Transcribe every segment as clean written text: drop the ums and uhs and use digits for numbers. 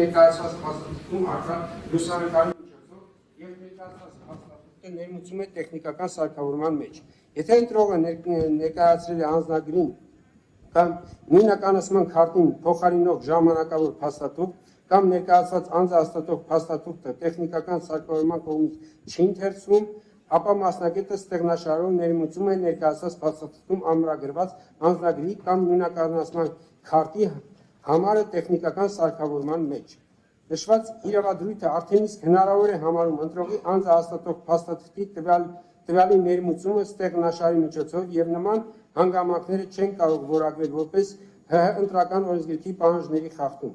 ներկայացված փաստաթղթում առկա լուսանկարի միջոցով եւ ներկայացված փաստաթղթը ներմուծում է տեխնիկական սարքավորման մեջ։ Եթե ընտրողը ներկայացրել է անձնագրին կամ նույնականացման քարտին փոխարինող ժամանակավոր փաստաթուղթ կամ ներկայացված անձահաստատող փաստաթուղթը տեխնիկական սարքավորման կողմից չի ընթերցվում, ապա մասնակետը ստեղնաշարով ներմուծում է ներկայացված փաստաթղթում ամրագրված անձնագրի կամ նույնականացման քարտի համարը տեխնիկական սարքավորման մեջ։ Նշված իրավադրույթը արդեն իսկ հնարավոր է համարում ընտրողի անձահաստատող փաստաթղթի տվյալի ներմուծումը ստեղնաշարի միջոցով եւ նման հանգամանքները չեն կարող որակվել որպես ՀՀ ընտրական օրենսգրքի պահանջների խախտում։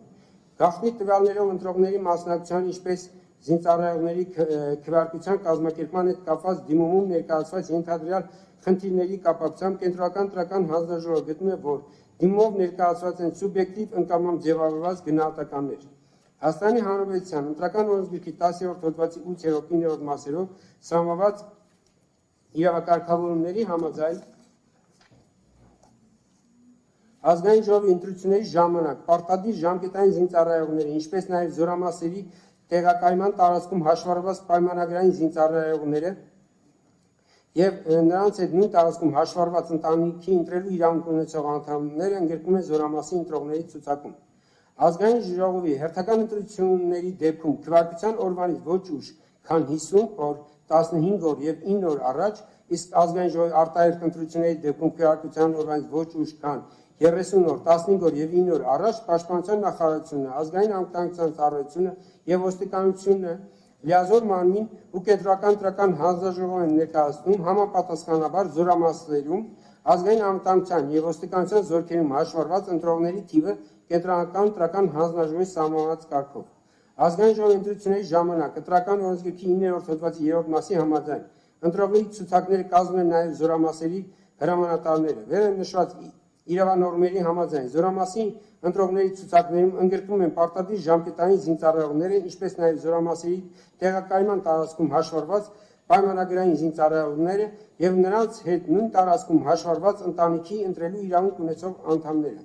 Գաղտնի տվյալներով ընտրողների մասնակցության, ինչպես զինծառայողների քվեարկության կազմակերպման հետ կապված դիմումում ներկայացված ենթադրյալ խնդիրների կապակցությամբ կենտրոնական ընտրական հանձնաժողովը գտնում է, որ դիմումով ներկայացված են սուբյեկտիվ ընկալմամբ ձևավորված գնահատականներ։ Հայաստանի Հանրապետության ընտրական օրենսգրքի 10-րդ հոդվածի 8-րդ 9-րդ մասերով սահմանված իրավակարգավորումների համաձայն ազգային ժողովի ընտրությունների ժամանակ պարտադիր ժամկետային զինծառայողների, ինչպես նաև զորամասերի տեղակայման տարածքում հաշվառված պայմանագրային զինծառայողները եւ նրանց հետ նույն տարածքում հաշվառված ընտանիքի ընտրելու իրավունք ունեցող անդամները ընդգրկում են զորամասի ընտրողների ցուցակում։ Ազգային ժողովի հերթական ընտրությունների դեպքում քվեարկության օրվանից ոչ ուշ, քան 50 օր, 15 օր եւ 9 օր առաջ, իսկ ազգային ժողովի արտահերթ ընտրությունների դեպքում քվեարկության օրվանից ոչ ուշ, քան 30 օր, 15 օր եւ 9 օր առաջ Պաշտպանության նախարարությունը, ազգային անվտանգության ծառայությունը եւ ոստիկանությունը լիազոր մարմին ու կենտրոնական ընտրական հանձնաժողով են ներկայացնում համապատասխանաբար զորամասերում ազգային անվտանգության եւ ոստիկանության զորքերում հաշվառված ընտրողների թիվը կենտրոնական ընտրական հանձնաժողովի սահմանված կարգով։ Ազգային ժողովի ընտրությունների ժամանակ ընտրական օրենսգրքի 9-րդ հոդվածի 3-րդ մասի համաձայն ընտրողների ցուցակները կազմում են նաեւ զորամասերի հրամանատարները։ Վերը նշված իրավանորմերի համաձայն զորամասի ընտրողների ցուցակներում ընդգրկվում են պարտադիր ժամկետային զինծառայողները, ինչպես նաև զորամասերի տեղակայման տարածքում հաշվառված պայմանագրային զինծառայողները եւ նրանց հետ նույն տարածքում հաշվառված ընտանիքի ընտրելու իրավունք ունեցող անդամները։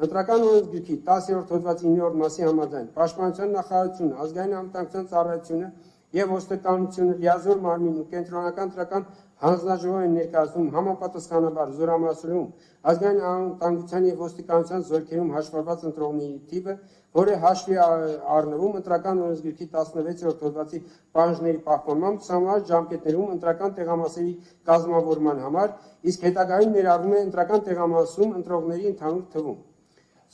Ընտրական օրենսգրքի 10-րդ հոդվածի 9-րդ մասի համաձայն Պաշտպանության նախարարությունը, ազգային անվտանգության ծառայությունը եւ ոստիկանությունը լիազոր մարմին ու կենտրոնական ընտրական հանձնաժողով են ներկայացնում համապատասխանաբար զորամասերում ազգային անվտանգության եւ ոստիկանության զորքերում հաշվառված ընտրողների թիվը, որը հաշվի առնվում ընտրական օրենսգրքի 16-րդ հոդվածի պահանջների պահպանմամբ սահմանված ժամկետներում ընտրական տեղամասերի կազմավորման համար, իսկ հետագայում ներառվում է ընտրական տեղամասում ընտրողների ընդհանուր թվում։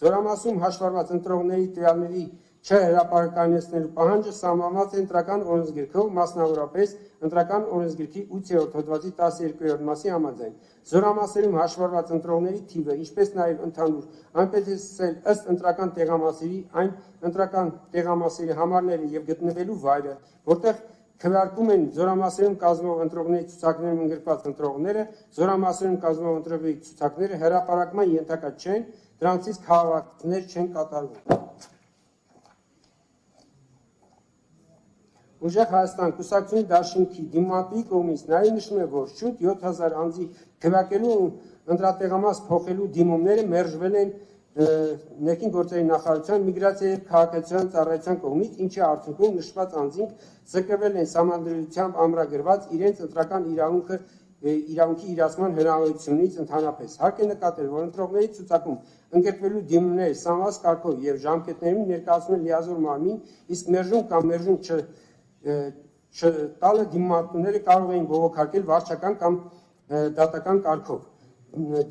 Զորամասում հաշվառված ընտրողների տվյալների չհրապարակայնացնելու պահանջը սահմանված է ընտրական օրենսգրքով, մասնավորապես ընտրական օրենսգրքի 8-րդ հոդվածի 12-րդ մասի համաձայն։ Զորամասերում հաշվառված ընտրողների թիվը, ինչպես նաև ընդհանուր, այնպես էլ ըստ ընտրական տեղամասերի, այն ընտրական տեղամասերի համարները եւ գտնվելու վայրը, որտեղ քվեարկում են զորամասերում կազմող ընտրողների ցուցակներում ընդգրկված ընտրողները, զորամասերում կազմող ընտրողների ցուցակները հրապարակման ենթակա չեն, դրանցից քաղաքներ չեն կատարվում։ Ուժեղ Հայաստան կուսակցությունների դաշինքի դիմատուի կողմից նաև նշվում է, որ շուտ 7000 անձի քվեարկելու ընտրատեղամաս փոխելու դիմումները մերժվել են ներքին գործերի նախարարության միգրացիա եւ քաղաքացիական ծառայության կողմից, ինչի արդյունքում նշված անձինք զրկվել են համանդրությամբ ամրագրված իրենց ընտրական իրավունքի իրացման հնարավորությունից ընդհանրապես։ Հարկ է նկատել, որ ընտրողների ցուցակում ընդգրկվելու դիմումները սահմանված կարգով եւ ժամկետներում ներկայացնում են լիազոր մարմին, իսկ մերժում կամ մերժում չտալը դիմումները կարող էին բողոքարկել վարչական կամ դատական կարգով։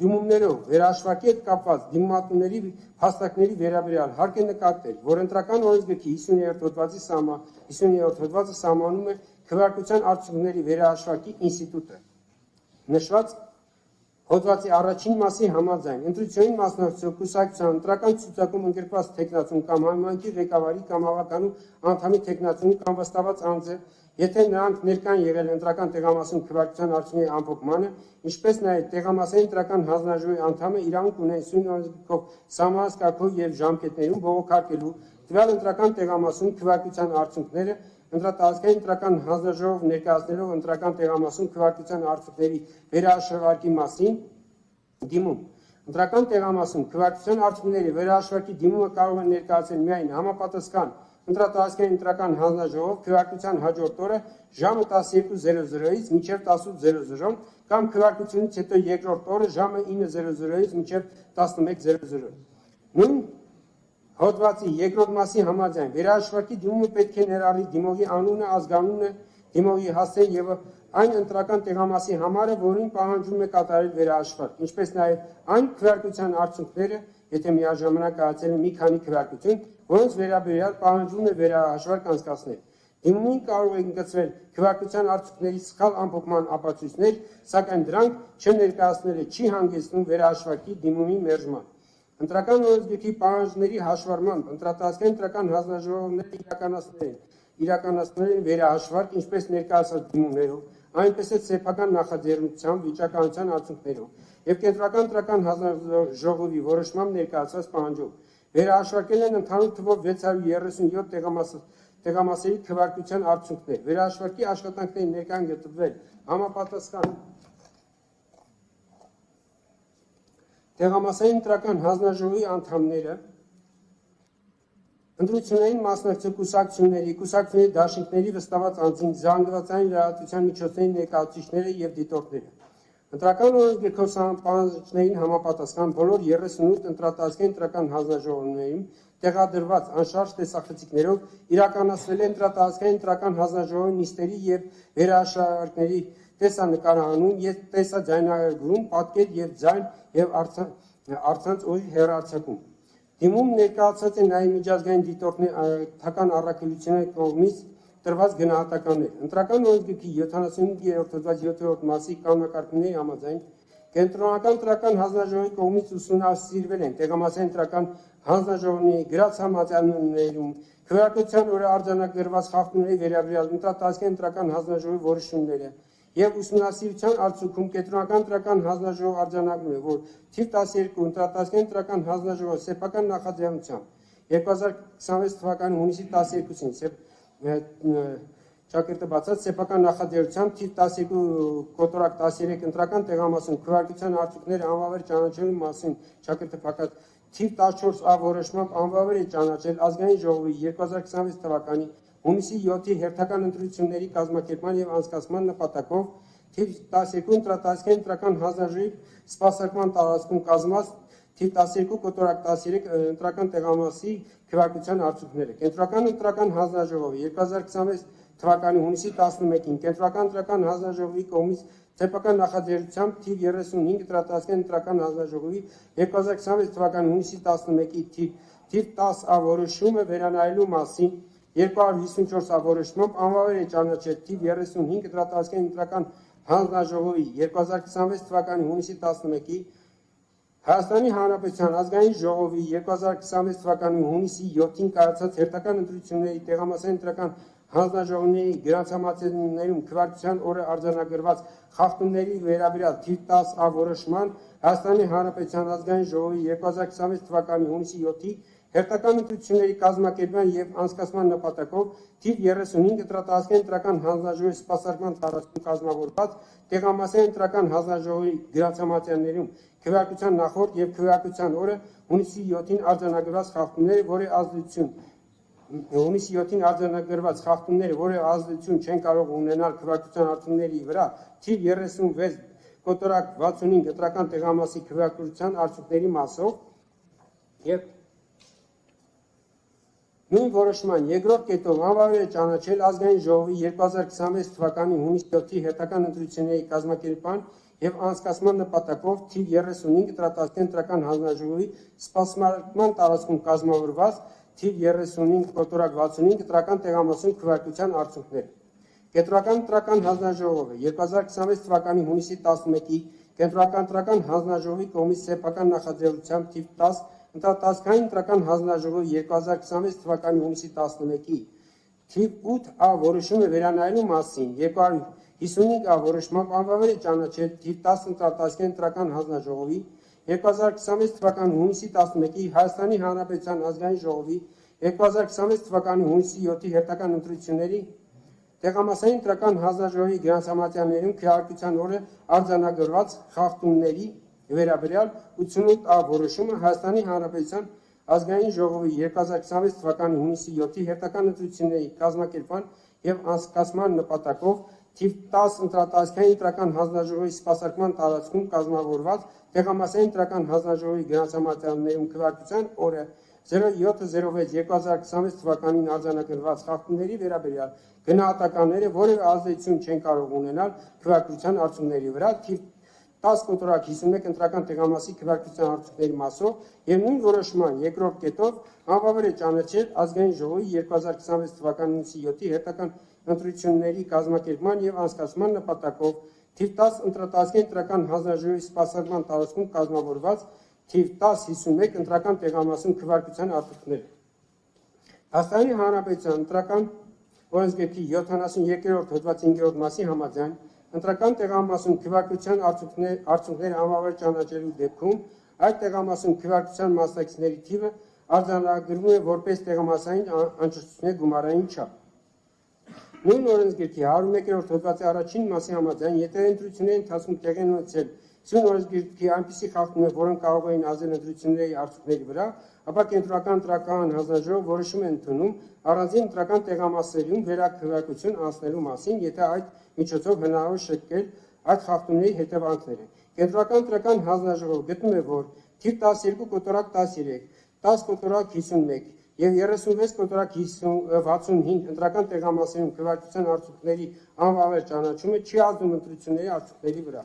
Դիմումներով վերահաշվարկի հետ կապված դիմումների փաստարկների վերաբերյալ հարկ է նկատել, որ ընտրական օրենսգրքի 50-րդ հոդվածը սահմանում է քվեարկության արդյունքների վերահաշվարկի ինստիտուտը։ Նշված հոդվածի առաջին մասի համաձայն ընտրությունին մասնակցող կուսակցության ընտրական ցուցակում ընդգրկված թեկնածուն կամ համայնքի ղեկավարի կամ ավականու անդամի թեկնածունի կամ վստահված անձը, եթե նրանք ներկան եղել ընտրական տեղամասում քվեարկության արդյունքների ամփոփմանը, ինչպես նաև տեղամասային ընտրական հանձնաժողովի անդամը իրավունք ունեն սույն օրենսգրքով սահմանված կարգով եւ ժամկետներում բողոքարկելու տվյալ ընտրական տեղամասում քվեարկության արդյունքները ընտրատարածքային ընտրական հանձնաժողով ներկայացնելով ընտրական տեղամասում քվեարկության արդյունքների վերահաշվարկի մասին դիմում։ Ընտրական տեղամասում քվեարկության արդյունքների վերահաշվարկի դիմումը կարող է ներկայացել միայն համապատասխան ընտրատարածքային ընտրական հանձնաժողով քվեարկության հաջորդ օրը ժամը 12:00-ից մինչև 18:00 կամ քվեարկությունից հետո երկրորդ օրը ժամը 9:00-ից մինչև 11:00։ Նույն հոդվածի երկրորդ մասի համաձայն վերահաշվարկի դիմումը պետք է ներառի դիմողի անունը, ազգանունը, դիմողի հասցեն եւ այն ընտրական տեղամասի համարը, որին պահանջում է կատարել վերահաշվարկ, ինչպես նաև այն քվեարկության արդյունքները, եթե միաժամանակ կայացել է մի քանի քվեարկություն, որոնց վերաբերյալ պահանջում է վերահաշվարկ անցկացնել։ Դիմումին կարող են գծվել քվեարկության արդյունքների սխալ ամփոփման ապացույցներ, սակայն դրանք չներկայացնելը չի հանգեցնում վերահաշվարկի դիմումի մերժման։ Ընտրական օրենսգրքի պահանջների հաշվառմամբ ընտրատարածքային ընտրական հանձնաժողովները իրականացնել են վերահաշվարկ, ինչպես ներկայացված դիմումներով, այնպես էլ սեփական նախաձեռնությամբ վիճակագրության արդյունքներով եւ կենտրոնական ընտրական հանձնաժողովի որոշմամբ ներկայացված պահանջով։ Վերահաշվարկել են ընդհանուր թվով 637 տեղամասերի քվեարկության արդյունքներ։ Վերահաշվարկի աշխատանքների ներկա են գտնվել համապատասխան տեղամասային ընտրական հանձնաժողովի անդամները, ընտրություններին մասնակցող կուսակցությունների դաշինքների վստահված անձին, զանգվածային լրատվության միջոցների ներկայացուցիչները եւ դիտորդները։ Ընտրական օրենսգրքով պահանջներին համապատասխան բոլոր 38 ընտրատարածքային ընտրական հանձնաժողովներում տեղադրված անշարժ տեսախցիկներով իրականացվել է ընտրատարածքային ընտրական հանձնաժողովի նիստերի եւ վերահաշվարկների տեսանկարահանում եւ տեսաձայնագրում, պատկեր եւ ձայն եւ առցանց ուղի հեռարձակում։ Դիմում ներկայացած է նաև միջազգային դիտորդական առաքելությունների կողմից տրված գնահատականներ։ Ընտրական օրենսգրքի 75-րդ հոդված 7-րդ մասի կանոնակարգումների համաձայն կենտրոնական ընտրական հանձնաժողովի կողմից ուսումնասիրվել են տեղամասային ընտրական հանձնաժողովների գրած համաձայնություններում քվեարկության օրը արձանագրված խախտումների վերաբերյալ ընտրատարածքային ընտրական հանձնաժողովի որոշումները եւ ուսումնասիրության արդյունքում կենտրոնական ընտրական հանձնաժողով արձանագրում է, որ թիվ 12 ընտրատարածքային ընտրական հանձնաժողովի սեփական նախաձեռնությամբ 2026 թվականի հունիսի 12-ին ճակերտը բացած սեփական նախաձեռնությամբ թիվ 12/13 ընտրական տեղամասում քվեարկության արդյունքները անվավեր ճանաչելու մասին ճակերտը փակած թիվ 14-ա որոշմամբ անվավեր է ճանաչել ազգային ժողովի 2026 թվականի հունիսի 7-ի հերթական ընտրությունների կազմակերպման եւ անցկացման նպատակով թիվ 12 ընտրատարածքային ընտրական հանձնաժողովի սպասարկման տարածքում կազմած թիվ 12/13 ընտրական տեղամասի քվեարկության արդյունքները։ Կենտրոնական ընտրական հանձնաժողովը 2026 թվականի հունիսի 11-ին կենտրոնական ընտրական հանձնաժողովի կողմից սեփական նախաձեռնությամբ թիվ 35 ընտրատարածքային ընտրական հանձնաժողովի 2026 թվականի հունիսի 11-ի թիվ 10-ա որոշումը վերանայելու մասին 254-ա որոշմամբ անվավեր է ճանաչել թիվ 35 ընտրատարածքային ընտրական հանձնաժողովի 2026 թվականի հունիսի 11-ի Հայաստանի Հանրապետության ազգային ժողովի 2026 թվականի հունիսի 7-ին կայացած հերթական ընտրությունների տեղամասային ընտրական հանձնաժողովների գրանցամատներում քվեարկության օրը արձանագրված խախտումների վերաբերյալ թիվ 10-ա որոշման Հայաստանի Հանրապետության ազգային ժողովի 2026 թվականի հունիսի 7-ի հերթական ընտրությունների կազմակերպման եւ անցկացման նպատակով թիվ 35 ընտրատարածքային ընտրական հանձնաժողովի սպասարկման տարածքում կազմավորված տեղամասային ընտրական հանձնաժողովի գրանցամատներում քվեարկության նախորդ եւ քվեարկության օրը հունիսի 7-ին արձանագրված խախտումները, որի ազդեցություն չեն կարող ունենալ քվեարկության արդյունքների վրա, թիվ 36/65 ընտրական տեղամասի քվեարկության արդյունքների մասով եւ նույն որոշման երկրորդ կետով անվավեր է ճանաչել ազգային ժողովի 2026 թվականի հունիսի 7-ի հերթական ընտրությունների կազմակերպման եւ անցկացման նպատակով թիվ 35 ընտրատարածքային ընտրական հանձնաժողովի սպասարկման տարածքում կազմավորված թիվ 35/65 ընտրական տեղամասում քվեարկության արդյունքները։ Կենտրոնական ընտրական հանձնաժողովը 2026 թվականի հունիսի 11-ի կենտրոնական ընտրական հանձնաժողովի կողմից սեփական նախաձեռնությամբ թիվ 10 ընտրատարածքային ընտրական հանձնաժողովի 2026 թվականի հունիսի 11-ի թիվ 8-ա որոշումը վերանայելու մասին 255-ա որոշմամբ անվավեր է ճանաչել թիվ 10 ընտրատարածքային ընտրական հանձնաժողովի 2026 թվականի հունիսի 11-ի Հայաստանի Հանրապետության ազգային ժողովի 2026 թվականի հունիսի 7-ի հերթական ընտրությունների տեղամասային ընտրական հանձնաժողովի գրանցամատյաններում քվեարկության օրը արձանագրված խախտումների վերաբերյալ 88-ա որոշումը Հայաստանի Հանրապետության Ազգային ժողովի 2026 թվականի հունիսի 7-ի հերթական ընտրությունների կազմակերպման եւ անցկացման նպատակով թիվ 10 ընտրատարածքային ընտրական հանձնաժողովի սպասարկման տարածքում կազմավորված տեղամասային ընտրական հանձնաժողովի գրանցամատյաններում քվեարկության օրը 07/06/2026 թվականին արձանագրված խախտումների վերաբերյալ գնահատականները որևէ ազդեցություն չեն կարող ունենալ քվեարկության արդյունքների վրա թիվ 10 կոտորակ 51 ընտրական տեղամասի քվեարկության արդյունքների մասով եւ նույն որոշման երկրորդ կետով անվավեր է ճանաչել Ազգային ժողովի 2026 թվականի հունիսի 7-ի հերթական ընտրությունների կազմակերպման եւ անցկացման նպատակով թիվ 10 ընտրատարածքային ընտրական հանձնաժողովի սպասարկման տարածքում կազմավորված թիվ 10-51 ընտրական տեղամասում քվեարկության արդյունքները։ Հայաստանի Հանրապետության ընտրական օրենսգրքի 72-րդ հոդվածի 5-րդ մասի համաձայն ընտրական տեղամասում քվեարկության արդյունքները անվավեր ճանաչելու դեպքում այդ տեղամասում քվեարկության մասնակիցների թիվը արձանագրվում է որպես տեղամասային անճշտությունների գումարային չափ։ Նույն օրենսգրքի 101-րդ հոդվածի առաջին մասի համաձայն, եթե ընտրությունների ընթացքում տեղի ունեցել սյուն օրենսգրքի այնպիսի խախտումներ, որոնք կարող էին ազդել ընտրությունների արդյունքների վրա, ապա կենտրոնական ընտրական հանձնաժողովը որոշում է ընդունում առանձին ընտրական տեղամասերում վերաքվեարկություն անցնելու մասին, եթե այդ միջոցով հնարավոր շտկել այդ խախտումների հետևանքները։ Կենտրոնական ընտրական հանձնաժողովը գտնում է, որ թիվ 12 կոտորակ 13, 10 կոտորակ 51 եւ 36 կոտորակ 65 ընտրական տեղամասերում քվեարկության արդյունքների անվավեր ճանաչումը չի ազդում ընտրությունների արդյունքների վրա։